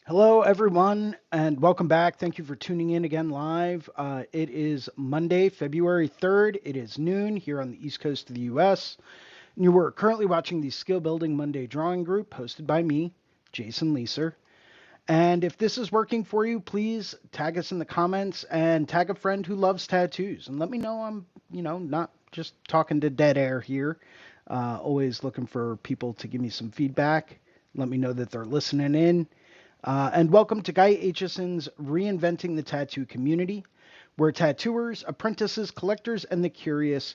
Hello, everyone, and welcome back. Thank you for tuning in again live. It is Monday, February 3rd. It is noon here on the East Coast of the U.S. And you are currently watching the Skill Building Monday Drawing Group hosted by me, Jason Leeser. And if this is working for you, please tag us in the comments and tag a friend who loves tattoos. And let me know not just talking to dead air here. Always looking for people to give me some feedback. Let me know that they're listening in. And welcome to Guy Aitchison's Reinventing the Tattoo Community, where tattooers, apprentices, collectors, and the curious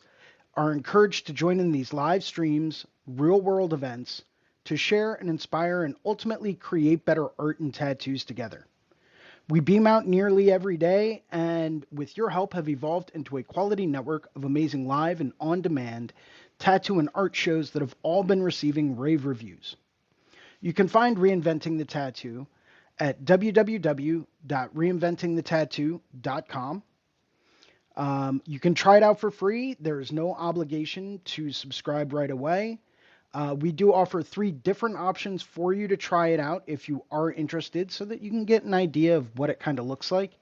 are encouraged to join in these live streams, real world events, to share and inspire and ultimately create better art and tattoos together. We beam out nearly every day, and with your help, have evolved into a quality network of amazing live and on demand tattoo and art shows that have all been receiving rave reviews. You can find Reinventing the Tattoo at www.reinventingthetattoo.com. You can try it out for free. There is no obligation to subscribe right away. We do offer 3 different options for you to try it out if you are interested so that you can get an idea of what it kind of looks like.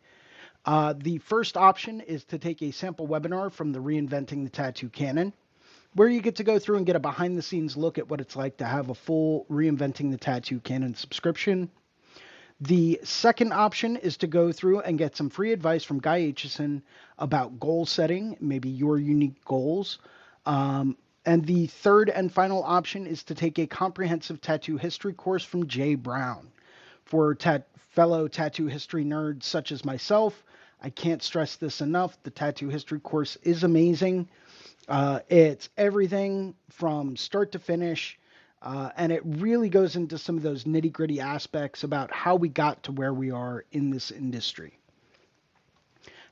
The first option is to take a sample webinar from the Reinventing the Tattoo Canon, where you get to go through and get a behind the scenes look at what it's like to have a full Reinventing the Tattoo Canon subscription. The second option is to go through and get some free advice from Guy Aitchison about goal setting, maybe your unique goals. And the third and final option is to take a comprehensive tattoo history course from Jay Brown. For fellow tattoo history nerds such as myself, I can't stress this enough. The tattoo history course is amazing. It's everything from start to finish. And it really goes into some of those nitty gritty aspects about how we got to where we are in this industry.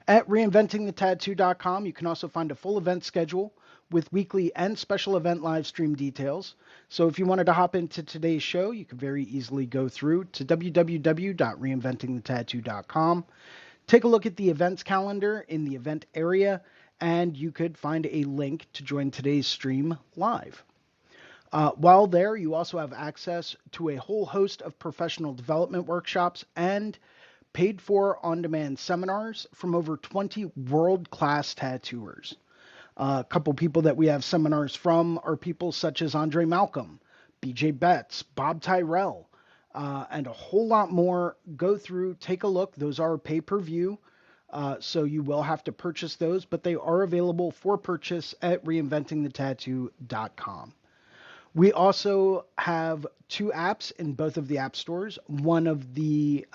At reinventingthetattoo.com, you can also find a full event schedule with weekly and special event live stream details. So if you wanted to hop into today's show, you could very easily go through to www.reinventingthetattoo.com, take a look at the events calendar in the event area, and you could find a link to join today's stream live. While there, you also have access to a whole host of professional development workshops and paid for on-demand seminars from over 20 world-class tattooers. A couple people that we have seminars from are people such as Andre Malcolm, BJ Betts, Bob Tyrell, and a whole lot more. Go through, take a look. Those are pay-per-view, so you will have to purchase those, but they are available for purchase at reinventingthetattoo.com. We also have 2 apps in both of the app stores. One of the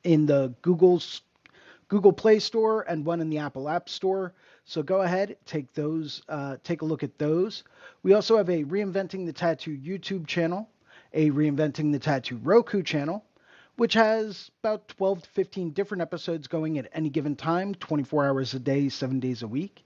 in the Google Play Store and one in the Apple App Store. So go ahead, take a look at those. We also have a Reinventing the Tattoo YouTube channel, a Reinventing the Tattoo Roku channel, which has about 12 to 15 different episodes going at any given time, 24 hours a day, 7 days a week.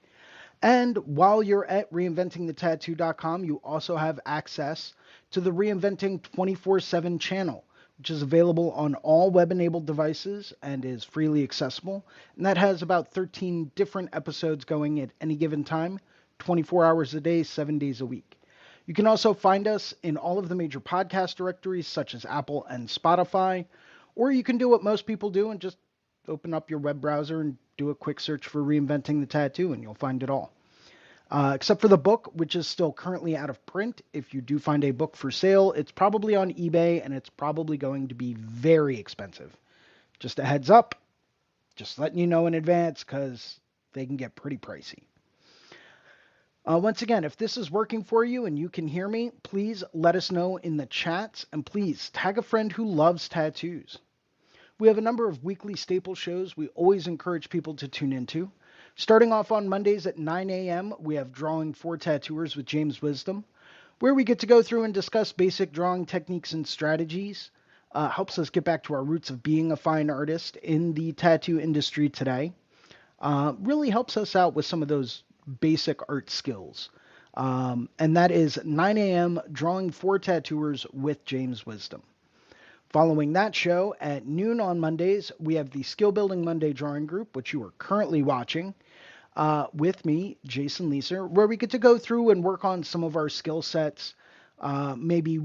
And while you're at reinventingthetattoo.com, you also have access to the Reinventing 24/7 channel, which is available on all web-enabled devices and is freely accessible. And that has about 13 different episodes going at any given time, 24 hours a day, 7 days a week. You can also find us in all of the major podcast directories, such as Apple and Spotify, or you can do what most people do and just open up your web browser and do a quick search for Reinventing the Tattoo, and you'll find it all. Except for the book, which is still currently out of print. If you do find a book for sale, it's probably on eBay, and it's probably going to be very expensive. Just a heads up, just letting you know in advance, because they can get pretty pricey. Once again, if this is working for you and you can hear me, please let us know in the chats, and please tag a friend who loves tattoos. We have a number of weekly staple shows we always encourage people to tune into. Starting off on Mondays at 9 a.m., we have Drawing for Tattooers with James Wisdom, where we get to go through and discuss basic drawing techniques and strategies. Helps us get back to our roots of being a fine artist in the tattoo industry today. Really helps us out with some of those basic art skills. And that is 9 a.m. Drawing for Tattooers with James Wisdom. Following that show at noon on Mondays, we have the Skill Building Monday Drawing Group, which you are currently watching, with me, Jason Leeser, where we get to go through and work on some of our skill sets, Maybe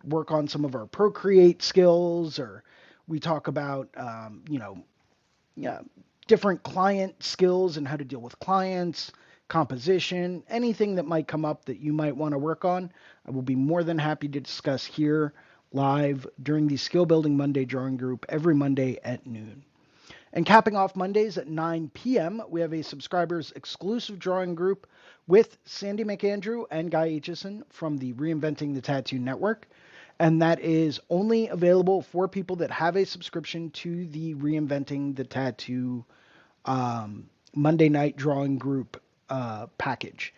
work on some of our Procreate skills, or we talk about, yeah, different client skills and how to deal with clients, composition, anything that might come up that you might want to work on. I will be more than happy to discuss here live during the Skill Building Monday drawing group every Monday at noon. And capping off Mondays at 9 p.m., we have a subscribers exclusive drawing group with Sandy McAndrew and Guy Aitchison from the Reinventing the Tattoo Network. And that is only available for people that have a subscription to the Reinventing the Tattoo Monday night drawing group package.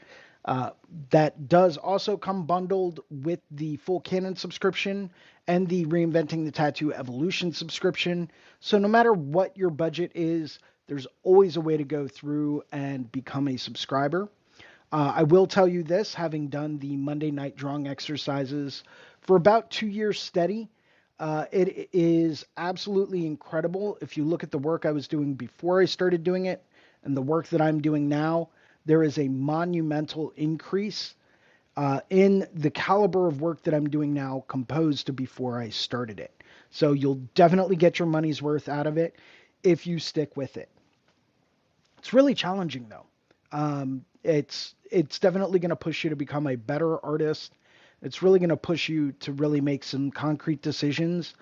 That does also come bundled with the full Canon subscription and the Reinventing the Tattoo Evolution subscription. So no matter what your budget is, there's always a way to go through and become a subscriber. I will tell you this, having done the Monday night drawing exercises for about 2 years steady, it is absolutely incredible. If you look at the work I was doing before I started doing it and the work that I'm doing now, there is a monumental increase in the caliber of work that I'm doing now composed to before I started it. So you'll definitely get your money's worth out of it if you stick with it. It's really challenging though. It's definitely going to push you to become a better artist. It's really going to push you to really make some concrete decisions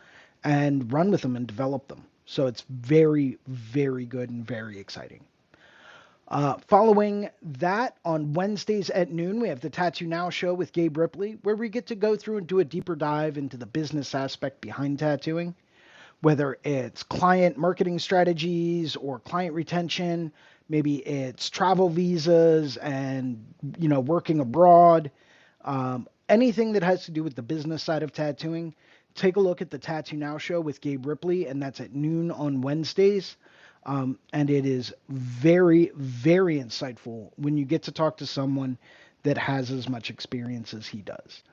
and run with them and develop them. So it's very, very good and very exciting. Following that, on Wednesdays at noon, we have the Tattoo Now show with Gabe Ripley, where we get to go through and do a deeper dive into the business aspect behind tattooing, whether it's client marketing strategies or client retention, maybe it's travel visas and, working abroad, anything that has to do with the business side of tattooing. Take a look at the Tattoo Now show with Gabe Ripley, and that's at noon on Wednesdays. And it is very, very insightful when you get to talk to someone that has as much experience as he does.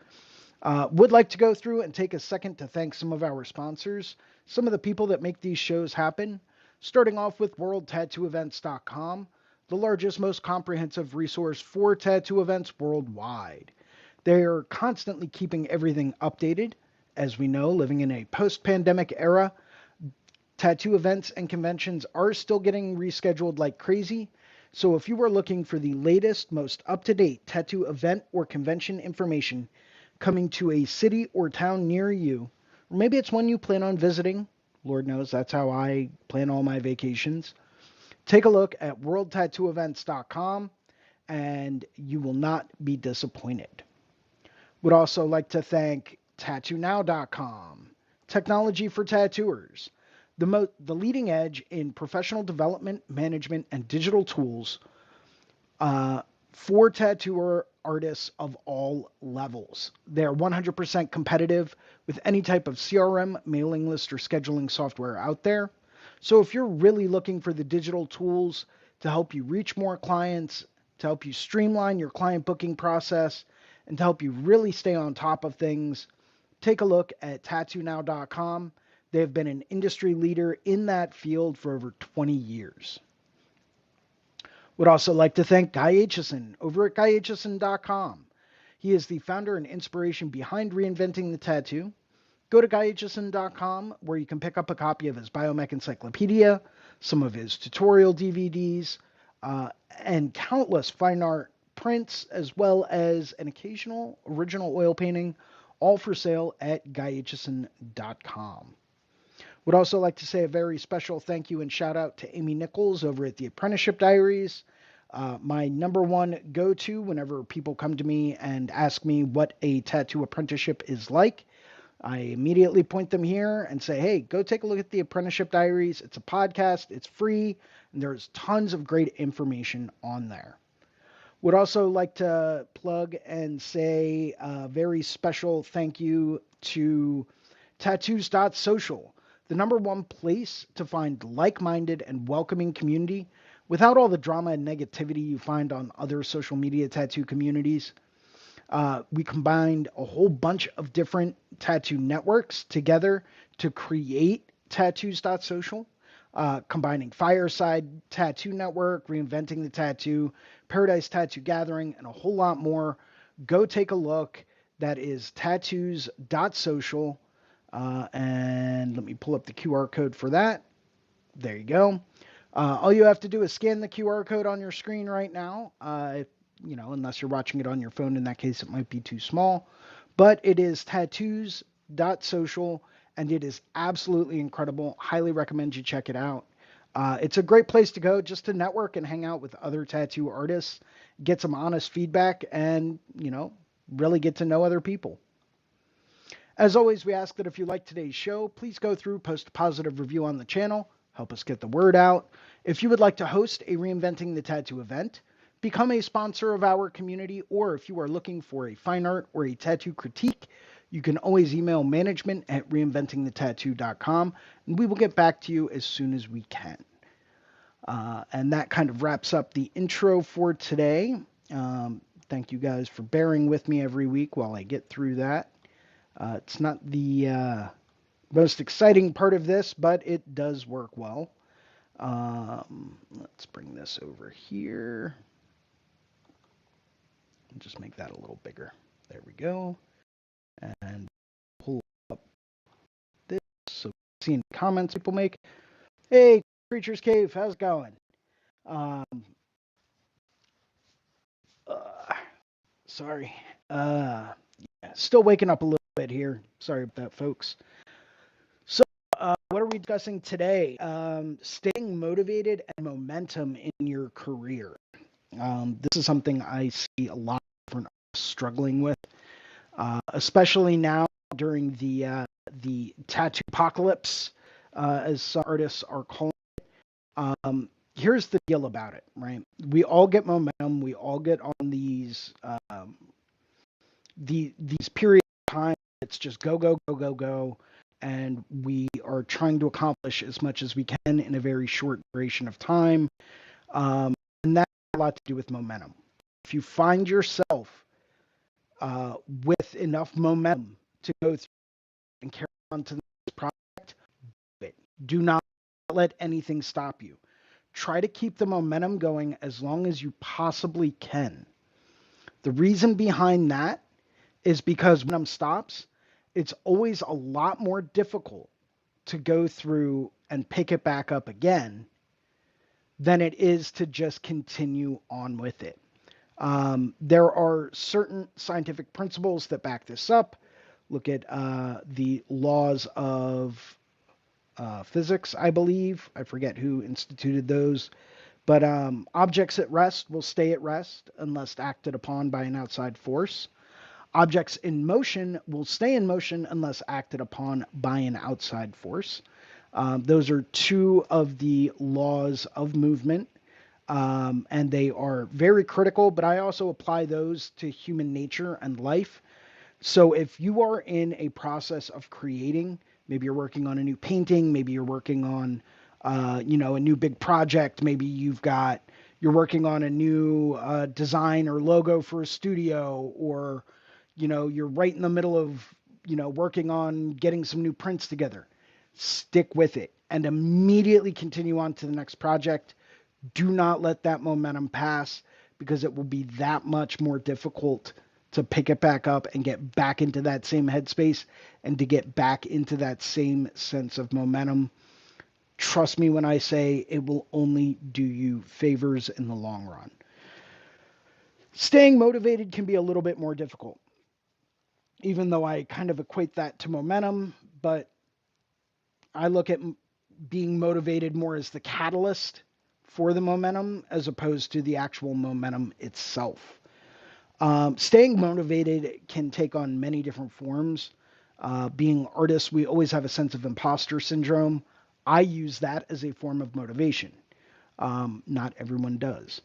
Would like to go through and take a second to thank some of our sponsors, some of the people that make these shows happen, starting off with WorldTattooEvents.com, the largest, most comprehensive resource for tattoo events worldwide. They are constantly keeping everything updated. As we know, living in a post-pandemic era, tattoo events and conventions are still getting rescheduled like crazy. So if you are looking for the latest, most up-to-date tattoo event or convention information coming to a city or town near you, or maybe it's one you plan on visiting, Lord knows that's how I plan all my vacations, take a look at worldtattooevents.com and you will not be disappointed. Would also like to thank tattoonow.com, technology for tattooers. The leading edge in professional development, management, and digital tools for tattooer artists of all levels. They're 100% competitive with any type of CRM, mailing list, or scheduling software out there. So if you're really looking for the digital tools to help you reach more clients, to help you streamline your client booking process, and to help you really stay on top of things, take a look at tattoonow.com. They've been an industry leader in that field for over 20 years. Would also like to thank Guy Aitchison over at guyaitchison.com. He is the founder and inspiration behind Reinventing the Tattoo. Go to guyaitchison.com where you can pick up a copy of his Biomech Encyclopedia, some of his tutorial DVDs, and countless fine art prints, as well as an occasional original oil painting, all for sale at guyaitchison.com. Would also like to say a very special thank you and shout out to Amy Nichols over at the Apprenticeship Diaries. My number one go-to whenever people come to me and ask me what a tattoo apprenticeship is like, I immediately point them here and say, hey, go take a look at the Apprenticeship Diaries. It's a podcast, it's free, and there's tons of great information on there. Would also like to plug and say a very special thank you to tattoos.social, the number one place to find like-minded and welcoming community without all the drama and negativity you find on other social media tattoo communities. We combined a whole bunch of different tattoo networks together to create tattoos.social, combining Fireside Tattoo Network, Reinventing the Tattoo, Paradise Tattoo Gathering, and a whole lot more. Go take a look. That is tattoos.social. And let me pull up the QR code for that. There you go. All you have to do is scan the QR code on your screen right now. Unless you're watching it on your phone, in that case, it might be too small. But it is tattoos.social, and it is absolutely incredible. Highly recommend you check it out. It's a great place to go just to network and hang out with other tattoo artists, get some honest feedback, and, really get to know other people. As always, we ask that if you like today's show, please go through, post a positive review on the channel, help us get the word out. If you would like to host a Reinventing the Tattoo event, become a sponsor of our community, or if you are looking for a fine art or a tattoo critique, you can always email management@reinventingthetattoo.com, and we will get back to you as soon as we can. And that kind of wraps up the intro for today. Thank you guys for bearing with me every week while I get through that. It's not the most exciting part of this, but it does work well. Let's bring this over here. Just make that a little bigger. There we go. And pull up this so seeing comments people make. Hey, Creatures Cave, how's it going? Sorry. Still waking up a little bit here. Sorry about that, folks. So, what are we discussing today? Staying motivated and momentum in your career. This is something I see a lot of different artists struggling with, especially now during the tattoo apocalypse, as some artists are calling it. Here's the deal about it, right? We all get momentum. We all get on these periods of time. It's just go, go, go, go, go. And we are trying to accomplish as much as we can in a very short duration of time. And that has a lot to do with momentum. If you find yourself with enough momentum to go through and carry on to the next project, do not let anything stop you. Try to keep the momentum going as long as you possibly can. The reason behind that is because when momentum stops, it's always a lot more difficult to go through and pick it back up again than it is to just continue on with it. There are certain scientific principles that back this up. Look at the laws of physics, I believe. I forget who instituted those. But objects at rest will stay at rest unless acted upon by an outside force. Objects in motion will stay in motion unless acted upon by an outside force. Those are two of the laws of movement, and they are very critical, but I also apply those to human nature and life. So if you are in a process of creating, maybe you're working on a new painting, maybe you're working on, a new big project, maybe you're working on a new design or logo for a studio, or, you're right in the middle of, working on getting some new prints together. Stick with it and immediately continue on to the next project. Do not let that momentum pass, because it will be that much more difficult to pick it back up and get back into that same headspace and to get back into that same sense of momentum. Trust me when I say it will only do you favors in the long run. Staying motivated can be a little bit more difficult, even though I kind of equate that to momentum, but I look at being motivated more as the catalyst for the momentum as opposed to the actual momentum itself. Staying motivated can take on many different forms. Being artists, we always have a sense of imposter syndrome. I use that as a form of motivation. Not everyone does.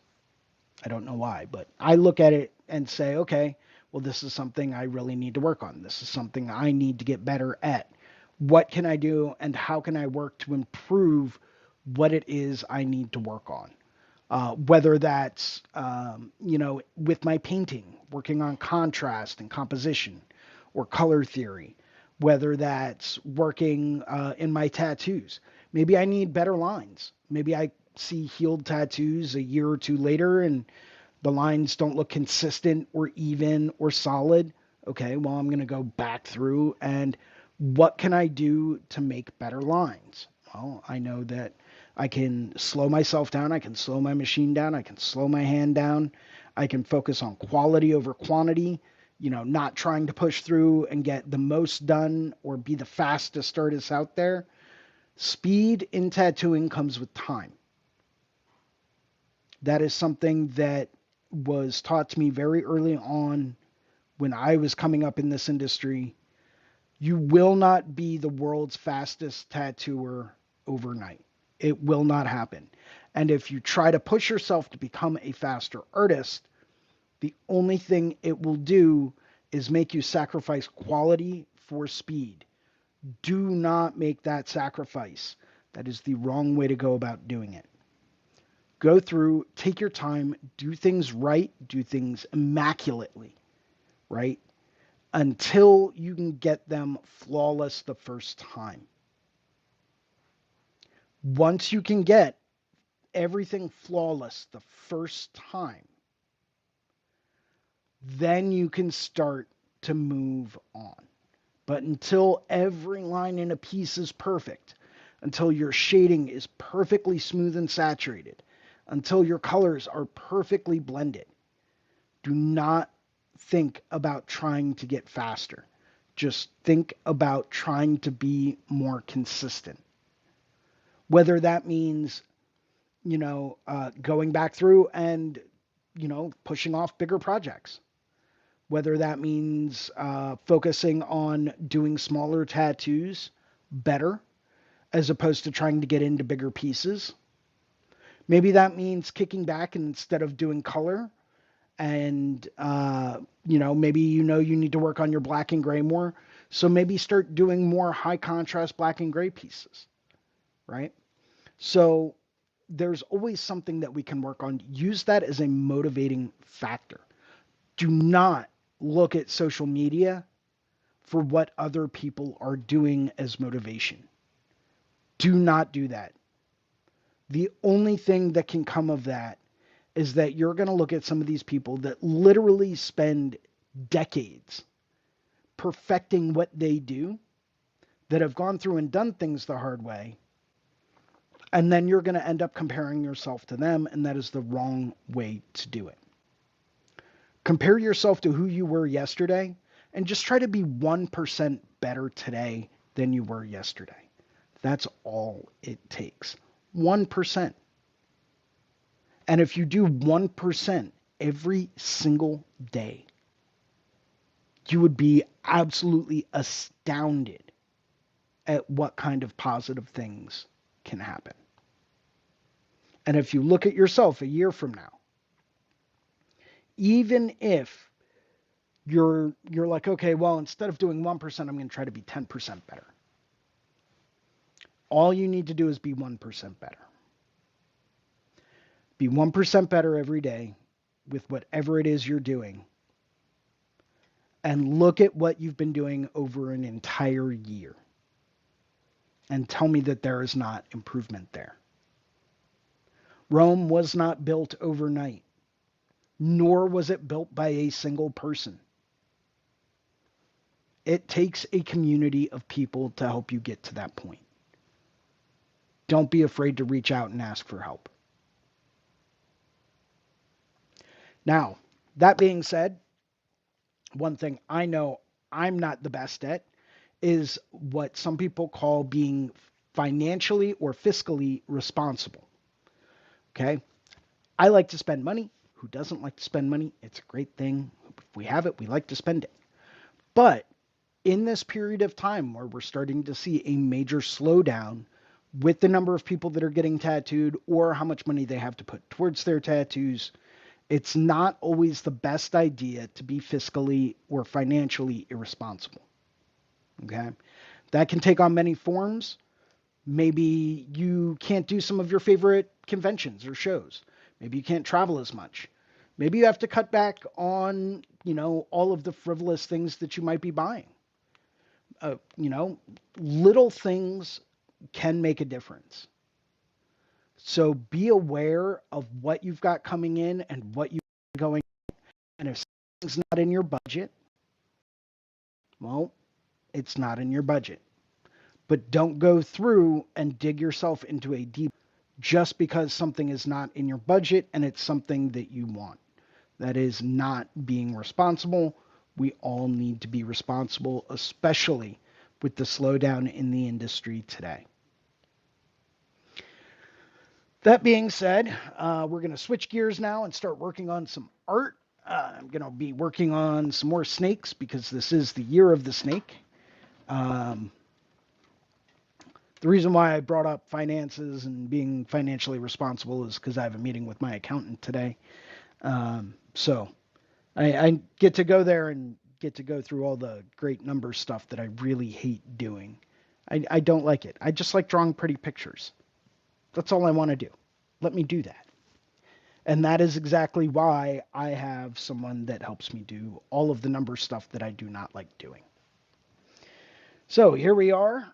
I don't know why, but I look at it and say, okay, well, this is something I really need to work on. This is something I need to get better at. What can I do, and how can I work to improve what it is I need to work on? Whether that's, with my painting, working on contrast and composition or color theory, whether that's working in my tattoos. Maybe I need better lines. Maybe I see healed tattoos a year or two later and the lines don't look consistent or even or solid. Okay, well, I'm going to go back through and what can I do to make better lines? Well, I know that I can slow myself down. I can slow my machine down. I can slow my hand down. I can focus on quality over quantity, not trying to push through and get the most done or be the fastest artist out there. Speed in tattooing comes with time. That is something that was taught to me very early on when I was coming up in this industry. You will not be the world's fastest tattooer overnight. It will not happen. And if you try to push yourself to become a faster artist, the only thing it will do is make you sacrifice quality for speed. Do not make that sacrifice. That is the wrong way to go about doing it. Go through, take your time, do things right, do things immaculately, right? Until you can get them flawless the first time. Once you can get everything flawless the first time, then you can start to move on. But until every line in a piece is perfect, until your shading is perfectly smooth and saturated, until your colors are perfectly blended, do not think about trying to get faster. Just think about trying to be more consistent. Whether that means, going back through and, pushing off bigger projects. Whether that means focusing on doing smaller tattoos better as opposed to trying to get into bigger pieces. Maybe that means kicking back and instead of doing color and, maybe you need to work on your black and gray more. So maybe start doing more high contrast black and gray pieces, right? So there's always something that we can work on. Use that as a motivating factor. Do not look at social media for what other people are doing as motivation. Do not do that. The only thing that can come of that is that you're going to look at some of these people that literally spend decades perfecting what they do, that have gone through and done things the hard way, and then you're going to end up comparing yourself to them, and that is the wrong way to do it. Compare yourself to who you were yesterday and just try to be 1% better today than you were yesterday. That's all it takes. 1%. And if you do 1% every single day, you would be absolutely astounded at what kind of positive things can happen. And if you look at yourself a year from now, even if you're like, okay, well, instead of doing 1%, I'm going to try to be 10% better. All you need to do is be 1% better. Be 1% better every day with whatever it is you're doing. And look at what you've been doing over an entire year. And tell me that there is not improvement there. Rome was not built overnight, nor was it built by a single person. It takes a community of people to help you get to that point. Don't be afraid to reach out and ask for help. Now, that being said, one thing I know I'm not the best at is what some people call being financially or fiscally responsible. Okay? I like to spend money. Who doesn't like to spend money? It's a great thing. If we have it, we like to spend it. But in this period of time where we're starting to see a major slowdown with the number of people that are getting tattooed or how much money they have to put towards their tattoos, it's not always the best idea to be fiscally or financially irresponsible. Okay? That can take on many forms. Maybe you can't do some of your favorite conventions or shows. Maybe you can't travel as much. Maybe you have to cut back on, all of the frivolous things that you might be buying. Little things can make a difference. So be aware of what you've got coming in and what you're going. And if something's not in your budget, Well, it's not in your budget. But don't go through and dig yourself into a deep just because something is not in your budget and it's something that you want. That is not being responsible. We all need to be responsible, especially with the slowdown in the industry today. That being said, we're going to switch gears now and start working on some art. I'm going to be working on some more snakes because this is the year of the snake. Um, the reason why I brought up finances and being financially responsible is because I have a meeting with my accountant today. So I get to go there and get to go through all the great number stuff that I really hate doing. I don't like it. I just like drawing pretty pictures. That's all I want to do. Let me do that. And that is exactly why I have someone that helps me do all of the number stuff that I do not like doing. So here we are,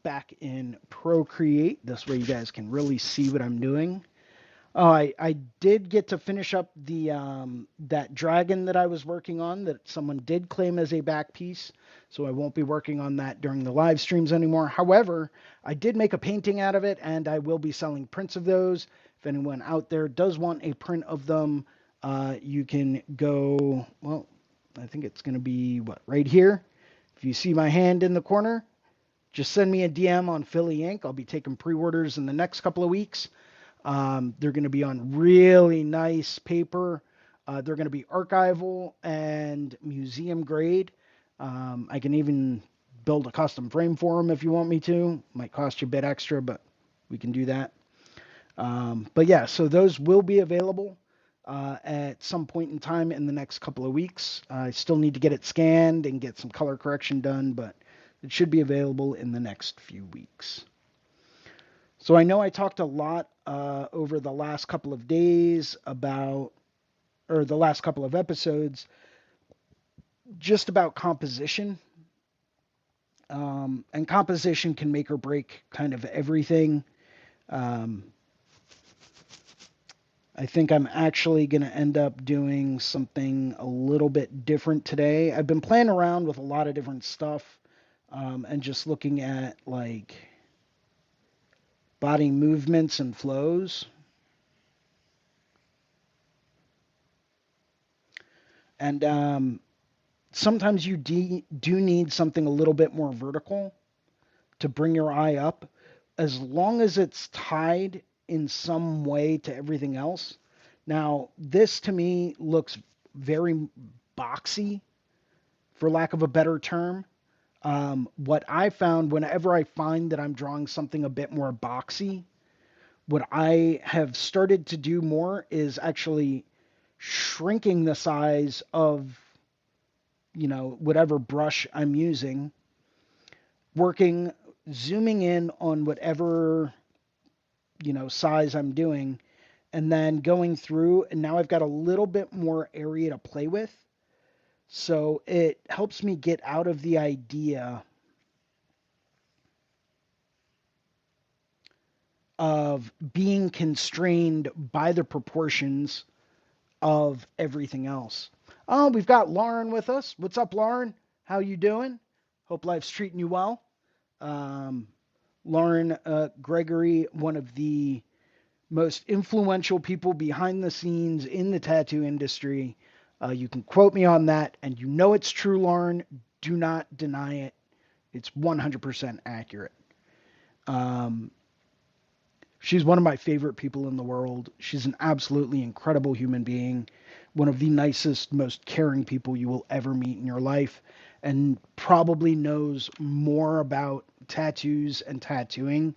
back in Procreate. This way you guys can really see what I'm doing. Oh, I did get to finish up the that dragon that I was working on that someone did claim as a back piece, so I won't be working on that during the live streams anymore. However, I did make a painting out of it, and I will be selling prints of those. If anyone out there does want a print of them, you can go, well, I think it's going to be, what, right here? If you see my hand in the corner, just send me a DM on Philly Inc. I'll be taking pre-orders in the next couple of weeks. They're going to be on really nice paper. They're going to be archival and museum grade. I can even build a custom frame for them if you want me to. Might cost you a bit extra, but we can do that. But yeah, so those will be available at some point in time in the next couple of weeks. I still need to get it scanned and get some color correction done, but it should be available in the next few weeks. So I know I talked a lot over the last couple of days about, or the last couple of episodes, just about composition. And composition can make or break kind of everything. Um, I think I'm actually going to end up doing something a little bit different today. I've been playing around with a lot of different stuff and just looking at like body movements and flows. And sometimes you do need something a little bit more vertical to bring your eye up, as long as it's tied in some way to everything else. Now, this to me looks very boxy, for lack of a better term. What I found whenever I find that I'm drawing something a bit more boxy, what I have started to do more is actually shrinking the size of, whatever brush I'm using, working, zooming in on whatever, size I'm doing, and then going through, and now I've got a little bit more area to play with. So it helps me get out of the idea of being constrained by the proportions of everything else. Oh, we've got Lauren with us. What's up, Lauren? How you doing? Hope life's treating you well. Um, Lauren Gregory, one of the most influential people behind the scenes in the tattoo industry. You can quote me on that, and you know it's true, Lauren. Do not deny it. It's 100% accurate. Um, she's one of my favorite people in the world. She's an absolutely incredible human being, one of the nicest, most caring people you will ever meet in your life, and probably knows more about tattoos and tattooing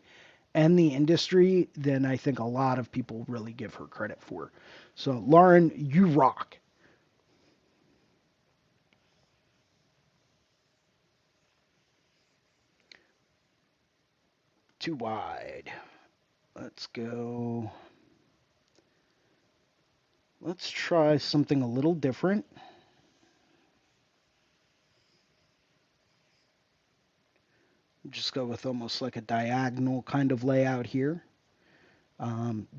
and the industry than I think a lot of people really give her credit for. So, Lauren, you rock. Too wide. Let's go. Let's try something a little different. Just go with almost like a diagonal kind of layout here.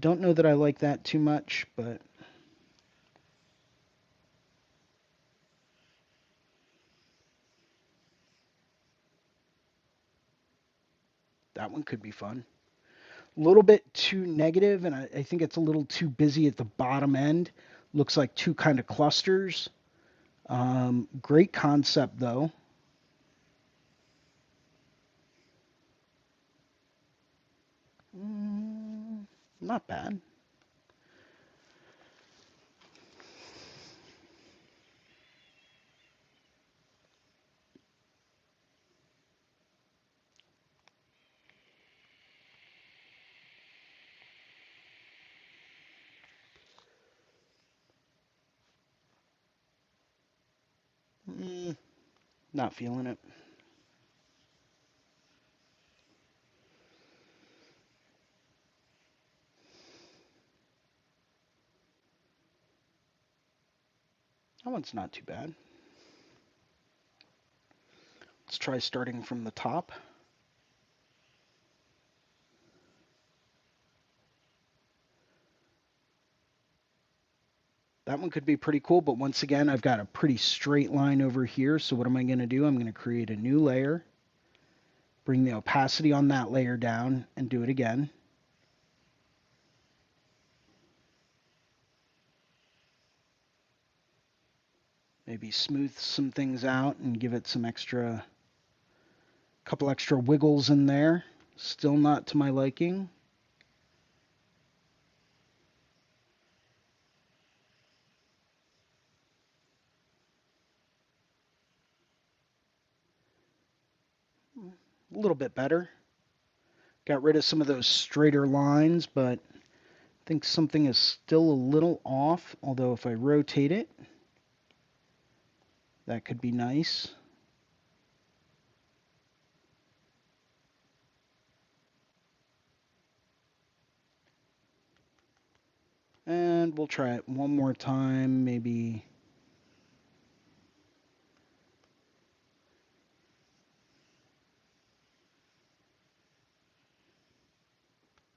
Don't know that I like that too much, but That one could be fun. A little bit too negative, and I think it's a little too busy at the bottom end. Looks like two kind of clusters. Great concept, though. Mm, not bad. Mm, not feeling it. That one's not too bad. Let's try starting from the top. That one could be pretty cool, but once again, I've got a pretty straight line over here. So what am I going to do? I'm going to create a new layer, bring the opacity on that layer down, and do it again. Maybe smooth some things out and give it some extra, couple extra wiggles in there. Still not to my liking. A little bit better. Got rid of some of those straighter lines, but I think something is still a little off. Although if I rotate it, that could be nice. And we'll try it one more time, maybe.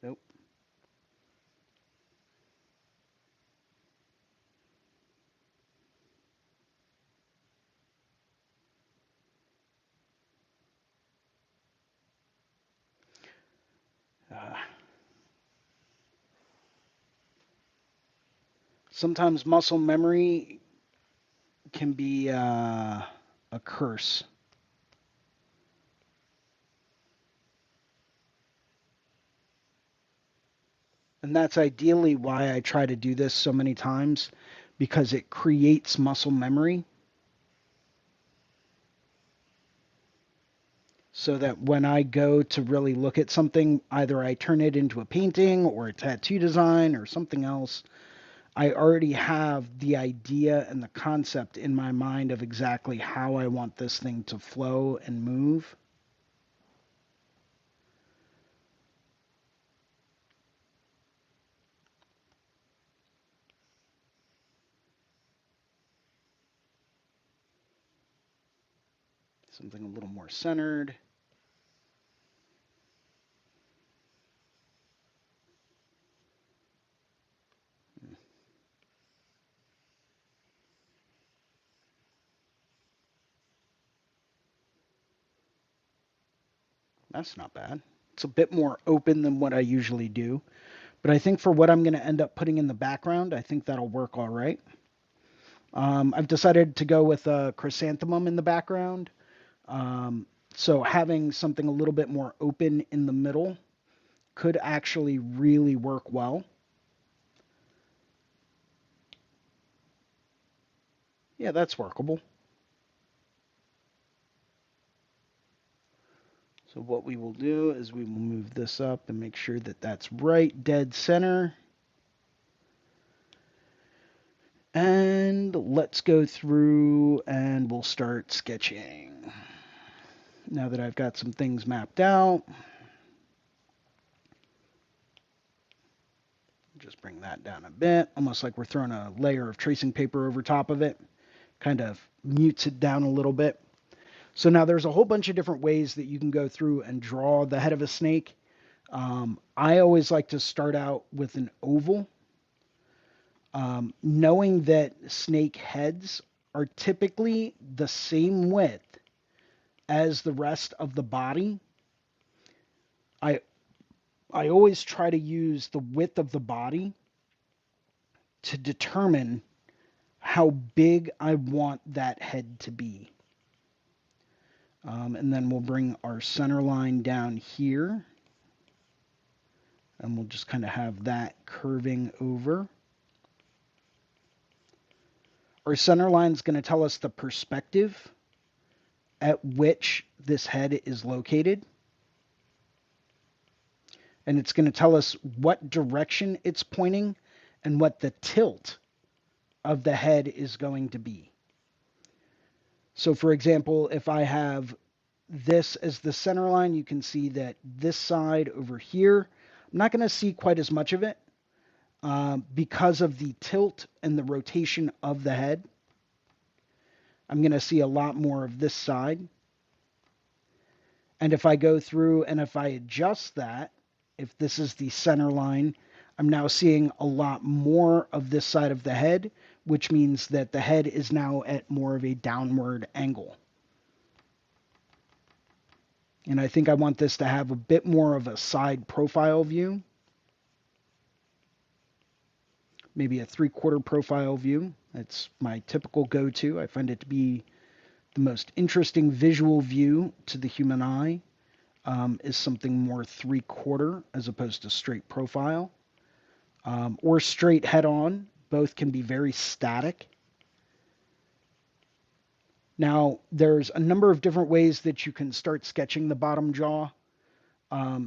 Nope. Uh, Sometimes muscle memory can be a curse. And that's ideally why I try to do this so many times, because it creates muscle memory so that when I go to really look at something, either I turn it into a painting or a tattoo design or something else, I already have the idea and the concept in my mind of exactly how I want this thing to flow and move. Something a little more centered. That's not bad. It's a bit more open than what I usually do. But I think for what I'm going to end up putting in the background, I think that'll work all right. I've decided to go with a chrysanthemum in the background. So having something a little bit more open in the middle could actually really work well. Yeah, that's workable. So what we will do is we will move this up and make sure that that's right dead center. And let's go through and we'll start sketching. Now that I've got some things mapped out, just bring that down a bit, almost like we're throwing a layer of tracing paper over top of it. Kind of mutes it down a little bit. So now there's a whole bunch of different ways that you can go through and draw the head of a snake. I always like to start out with an oval, knowing that snake heads are typically the same width as the rest of the body. I I always try to use the width of the body to determine how big I want that head to be. And then we'll bring our center line down here, and we'll just kind of have that curving over. Our center line is going to tell us the perspective at which this head is located. And it's going to tell us what direction it's pointing and what the tilt of the head is going to be. So for example, if I have this as the center line, you can see that this side over here, I'm not going to see quite as much of it because of the tilt and the rotation of the head. I'm going to see a lot more of this side. And if I go through and if I adjust that, if this is the center line, I'm now seeing a lot more of this side of the head, which means that the head is now at more of a downward angle. And I think I want this to have a bit more of a side profile view. Maybe a 3/4 profile view. That's my typical go-to. I find it to be the most interesting visual view to the human eye. Is something more 3/4 as opposed to straight profile. Or straight head-on. Both can be very static. Now, there's a number of different ways that you can start sketching the bottom jaw.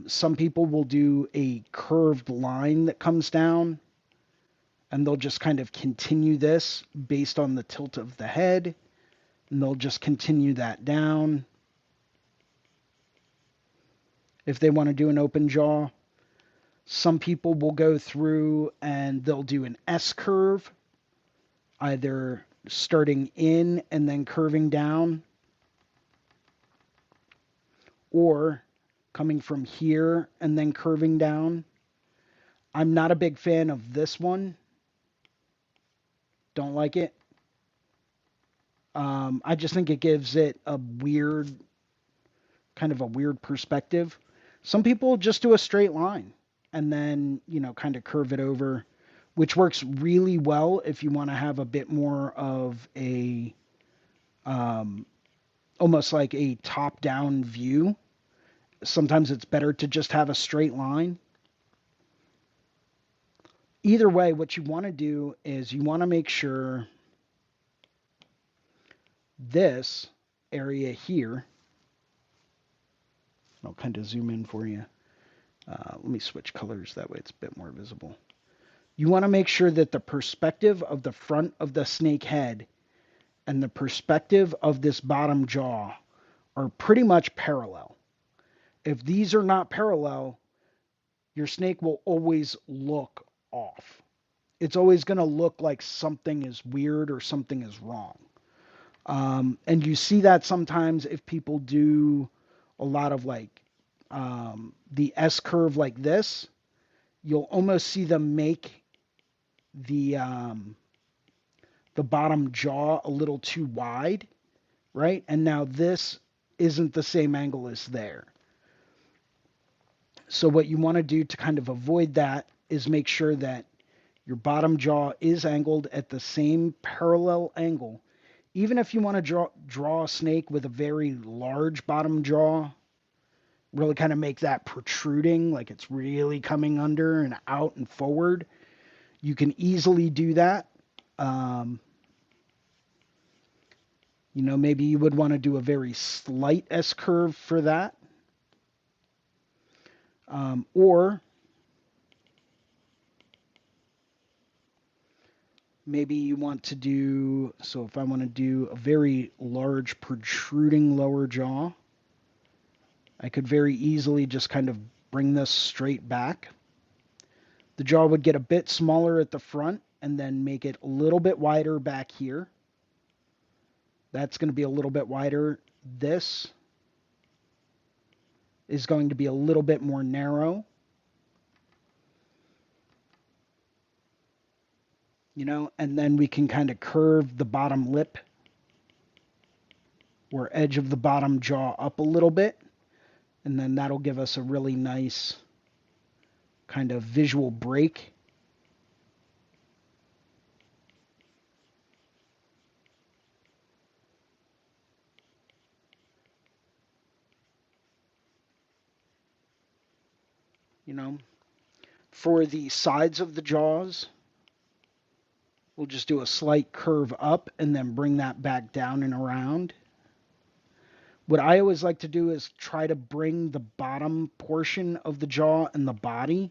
Some people will do a curved line that comes down, and they'll just kind of continue this based on the tilt of the head, and they'll just continue that down. If they want to do an open jaw, some people will go through and they'll do an S curve, either starting in and then curving down, or coming from here and then curving down. I'm not a big fan of this one. Don't like it. I just think it gives it a weird, kind of a weird perspective. Some people just do a straight line and then, kind of curve it over, which works really well if you want to have a bit more of a, almost like a top-down view. Sometimes it's better to just have a straight line. Either way, what you want to do is you want to make sure this area here, I'll kind of zoom in for you. Let me switch colors, that way it's a bit more visible. You want to make sure that the perspective of the front of the snake head and the perspective of this bottom jaw are pretty much parallel. If these are not parallel, your snake will always look off. It's always going to look like something is weird or something is wrong. And you see that sometimes if people do a lot of like the S curve like this, you'll almost see them make the bottom jaw a little too wide, right? And now this isn't the same angle as there. So what you want to do to kind of avoid that is make sure that your bottom jaw is angled at the same parallel angle. Even if you want to draw a snake with a very large bottom jaw, really kind of make that protruding, like it's really coming under and out and forward, you can easily do that. Maybe you would want to do a very slight S-curve for that. Or maybe you want to do, so if I want to do a very large protruding lower jaw, I could very easily just kind of bring this straight back. The jaw would get a bit smaller at the front and then make it a little bit wider back here. That's going to be a little bit wider. This is going to be a little bit more narrow. And then we can kind of curve the bottom lip or edge of the bottom jaw up a little bit. And then that'll give us a really nice kind of visual break. You know, for the sides of the jaws, we'll just do a slight curve up and then bring that back down and around. What I always like to do is try to bring the bottom portion of the jaw and the body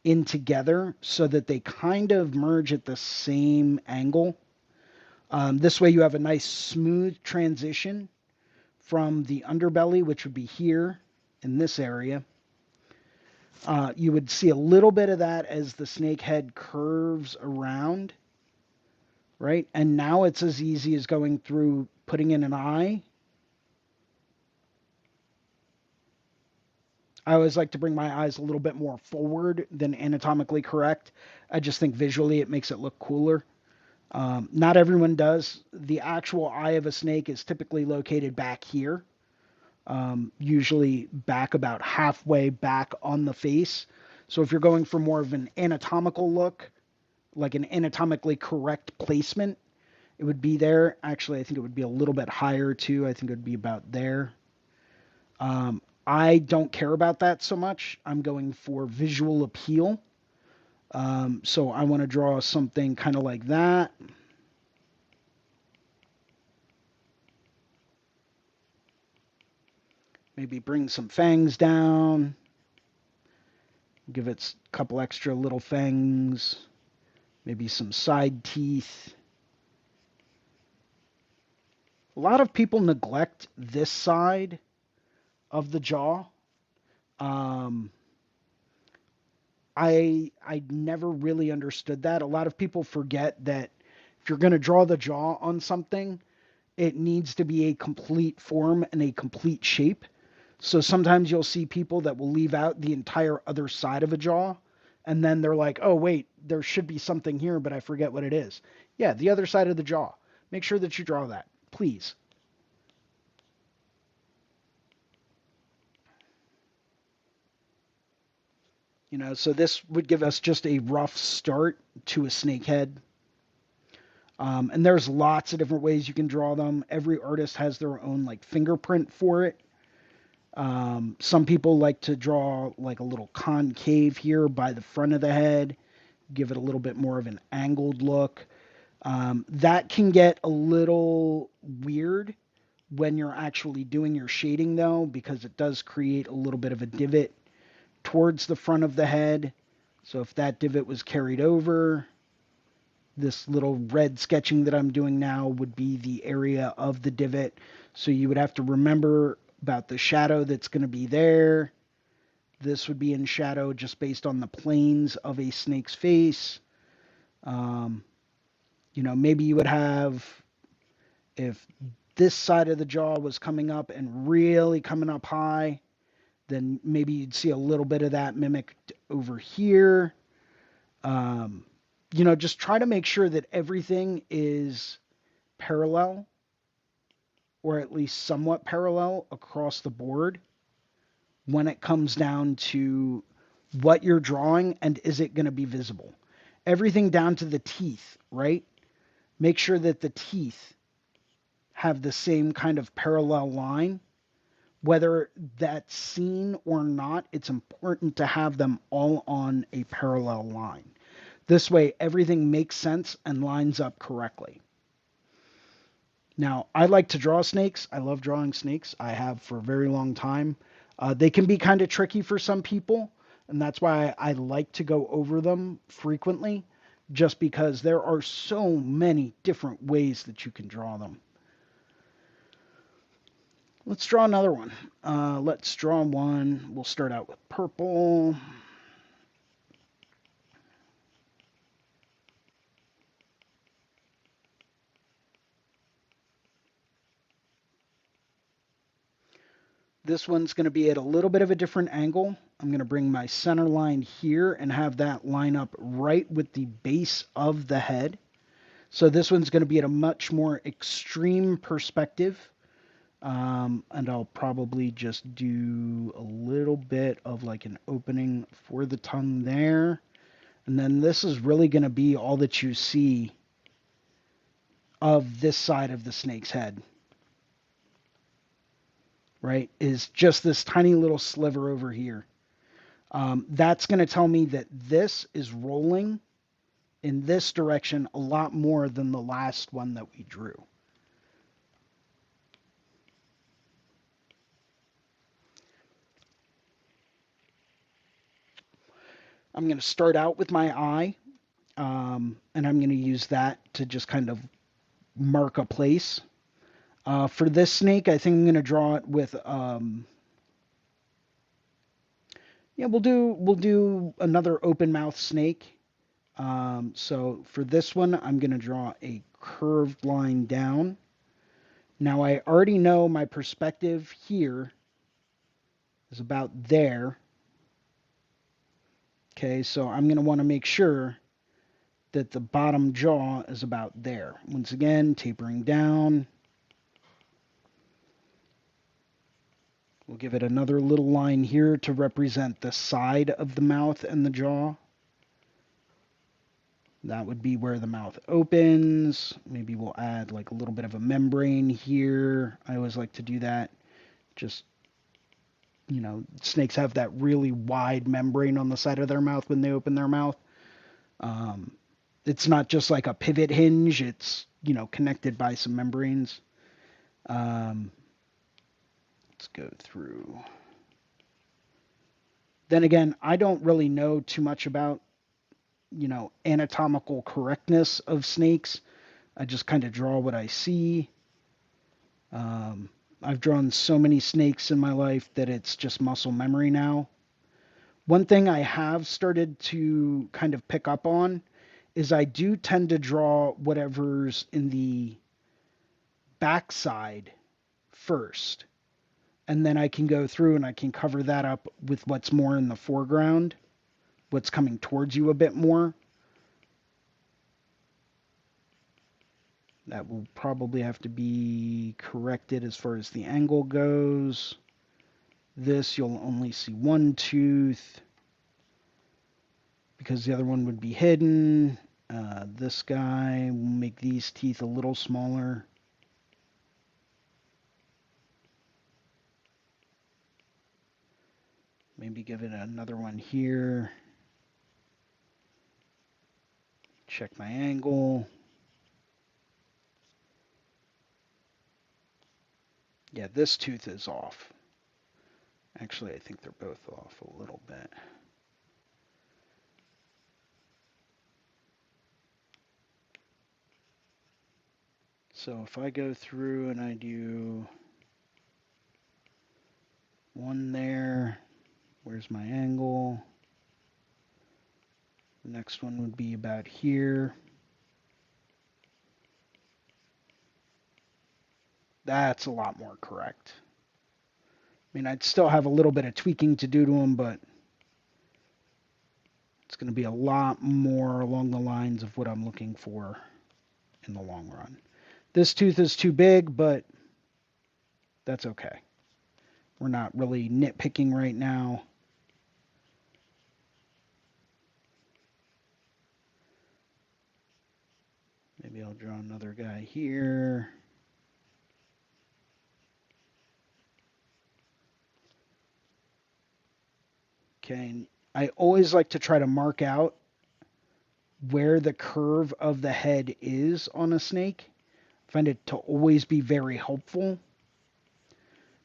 in together so that they kind of merge at the same angle. This way you have a nice smooth transition from the underbelly, which would be here in this area. You would see a little bit of that as the snake head curves around, right? And now it's as easy as going through putting in an eye. I always like to bring my eyes a little bit more forward than anatomically correct. I just think visually it makes it look cooler. Not everyone does. The actual eye of a snake is typically located back here, usually back about halfway back on the face. So if you're going for more of an anatomical look, like an anatomically correct placement, it would be there. Actually, I think it would be a little bit higher too. I think it would be about there. I don't care about that so much. I'm going for visual appeal. So I want to draw something kind of like that. Maybe bring some fangs down. Give it a couple extra little fangs. Maybe some side teeth. A lot of people neglect this side of the jaw. I never really understood that. A lot of people forget that if you're going to draw the jaw on something, it needs to be a complete form and a complete shape. So sometimes you'll see people that will leave out the entire other side of a jaw, and then they're like, oh, wait, there should be something here, but I forget what it is. Yeah, the other side of the jaw. Make sure that you draw that, please. So this would give us just a rough start to a snake head. And there's lots of different ways you can draw them. Every artist has their own like fingerprint for it. Some people like to draw like a little concave here by the front of the head, give it a little bit more of an angled look. That can get a little weird when you're actually doing your shading though, because it does create a little bit of a divot towards the front of the head. So if that divot was carried over, this little red sketching that I'm doing now would be the area of the divot. So you would have to remember about the shadow that's going to be there. This would be in shadow just based on the planes of a snake's face. Maybe you would have, if this side of the jaw was coming up and really coming up high, then maybe you'd see a little bit of that mimicked over here. Just try to make sure that everything is parallel, or at least somewhat parallel across the board when it comes down to what you're drawing and is it going to be visible. Everything down to the teeth, right? Make sure that the teeth have the same kind of parallel line. Whether that's seen or not, it's important to have them all on a parallel line. This way, everything makes sense and lines up correctly. Now, I like to draw snakes. I love drawing snakes. I have for a very long time. They can be kind of tricky for some people, and that's why I like to go over them frequently, just because there are so many different ways that you can draw them. Let's draw another one. Let's draw one. We'll start out with purple. This one's going to be at a little bit of a different angle. I'm going to bring my center line here and have that line up right with the base of the head. So this one's going to be at a much more extreme perspective. And I'll probably just do a little bit of like an opening for the tongue there. And then this is really going to be all that you see of this side of the snake's head, right? Is just this tiny little sliver over here. That's going to tell me that this is rolling in this direction a lot more than the last one that we drew. I'm going to start out with my eye, and I'm going to use that to just kind of mark a place. For this snake, I think I'm going to draw it with, yeah, we'll do another open mouth snake. So for this one, I'm going to draw a curved line down. Now I already know my perspective here is about there. Okay, so I'm going to want to make sure that the bottom jaw is about there. Once again, tapering down. We'll give it another little line here to represent the side of the mouth and the jaw. That would be where the mouth opens. Maybe we'll add like a little bit of a membrane here. I always like to do that. Just, snakes have that really wide membrane on the side of their mouth when they open their mouth. It's not just like a pivot hinge. It's, connected by some membranes. Let's go through. Then again, I don't really know too much about, anatomical correctness of snakes. I just kind of draw what I see. I've drawn so many snakes in my life that it's just muscle memory now. One thing I have started to kind of pick up on is I do tend to draw whatever's in the backside first. And then I can go through and I can cover that up with what's more in the foreground, what's coming towards you a bit more. That will probably have to be corrected as far as the angle goes. This, you'll only see one tooth because the other one would be hidden. This guy will make these teeth a little smaller. Maybe give it another one here. Check my angle. Yeah, this tooth is off. Actually, I think they're both off a little bit. So if I go through and I do one there, where's my angle? The next one would be about here. That's a lot more correct. I mean, I'd still have a little bit of tweaking to do to them, but it's going to be a lot more along the lines of what I'm looking for in the long run. This tooth is too big, but that's okay. We're not really nitpicking right now. Maybe I'll draw another guy here. Okay, and I always like to try to mark out where the curve of the head is on a snake. I find it to always be very helpful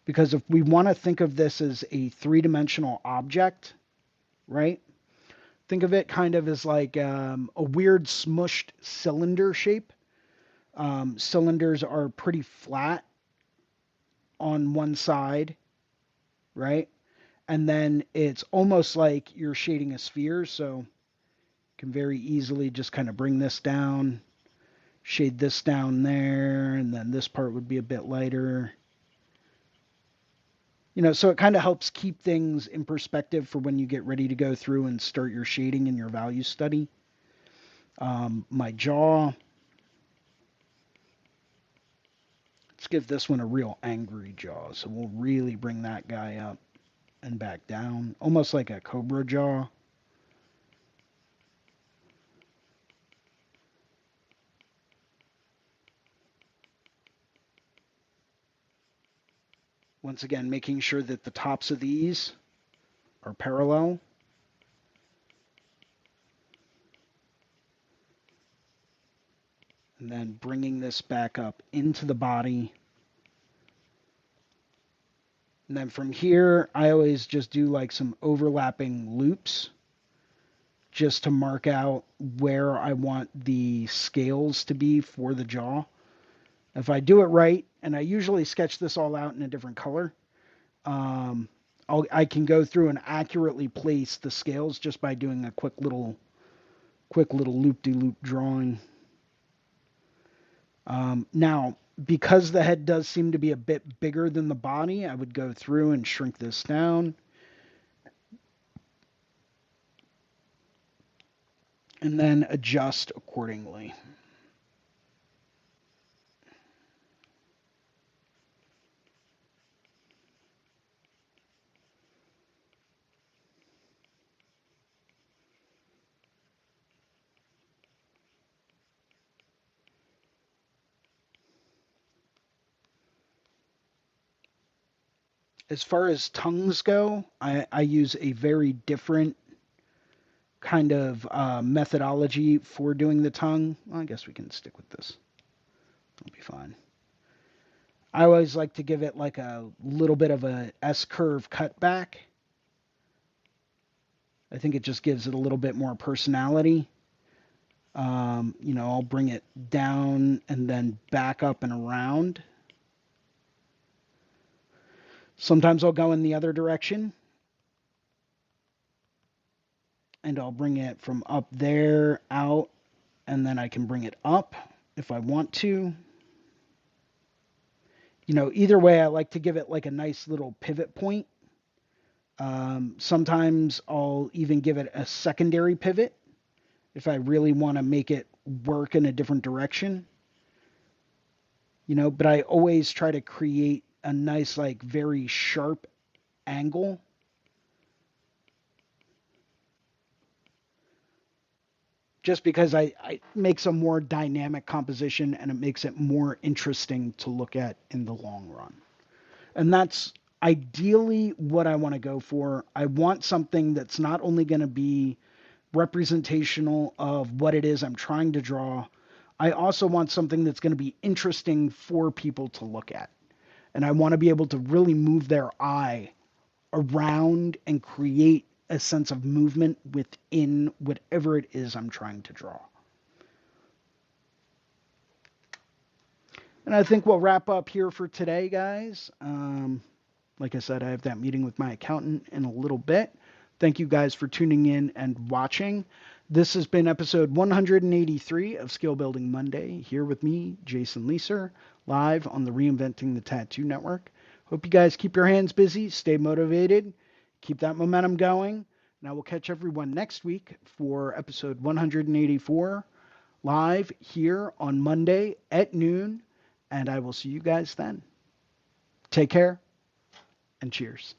because if we want to think of this as a three-dimensional object, right? Think of it kind of as like a weird smushed cylinder shape. Cylinders are pretty flat on one side, right? And then it's almost like you're shading a sphere, so you can very easily just kind of bring this down, shade this down there, and then this part would be a bit lighter. So it kind of helps keep things in perspective for when you get ready to go through and start your shading and your value study. My jaw, Let's give this one a real angry jaw. So we'll really bring that guy up and back down, almost like a cobra jaw. Once again, making sure that the tops of these are parallel. And then bringing this back up into the body. And then from here, I always just do like some overlapping loops just to mark out where I want the scales to be for the jaw. If I do it right, and I usually sketch this all out in a different color, I can go through and accurately place the scales just by doing a quick little loop-de-loop drawing. Now, because the head does seem to be a bit bigger than the body, I would go through and shrink this down. And then adjust accordingly. As far as tongues go, I use a very different kind of methodology for doing the tongue. Well, I guess we can stick with this. It'll be fine. I always like to give it like a little bit of a S-curve cutback. I think it just gives it a little bit more personality. I'll bring it down and then back up and around. Sometimes I'll go in the other direction. And I'll bring it from up there out, and then I can bring it up if I want to. Either way, I like to give it like a nice little pivot point. Sometimes I'll even give it a secondary pivot if I really want to make it work in a different direction. But I always try to create a nice, like, very sharp angle. Just because I makes a more dynamic composition and it makes it more interesting to look at in the long run. And that's ideally what I want to go for. I want something that's not only going to be representational of what it is I'm trying to draw, I also want something that's going to be interesting for people to look at. And I want to be able to really move their eye around and create a sense of movement within whatever it is I'm trying to draw. And I think we'll wrap up here for today, guys. Like I said, I have that meeting with my accountant in a little bit. Thank you guys for tuning in and watching. This has been episode 183 of Skill Building Monday, here with me, Jason Leeser, live on the Reinventing the Tattoo Network. Hope you guys keep your hands busy, stay motivated, keep that momentum going. And I will catch everyone next week for episode 184, live here on Monday at noon. And I will see you guys then. Take care and cheers.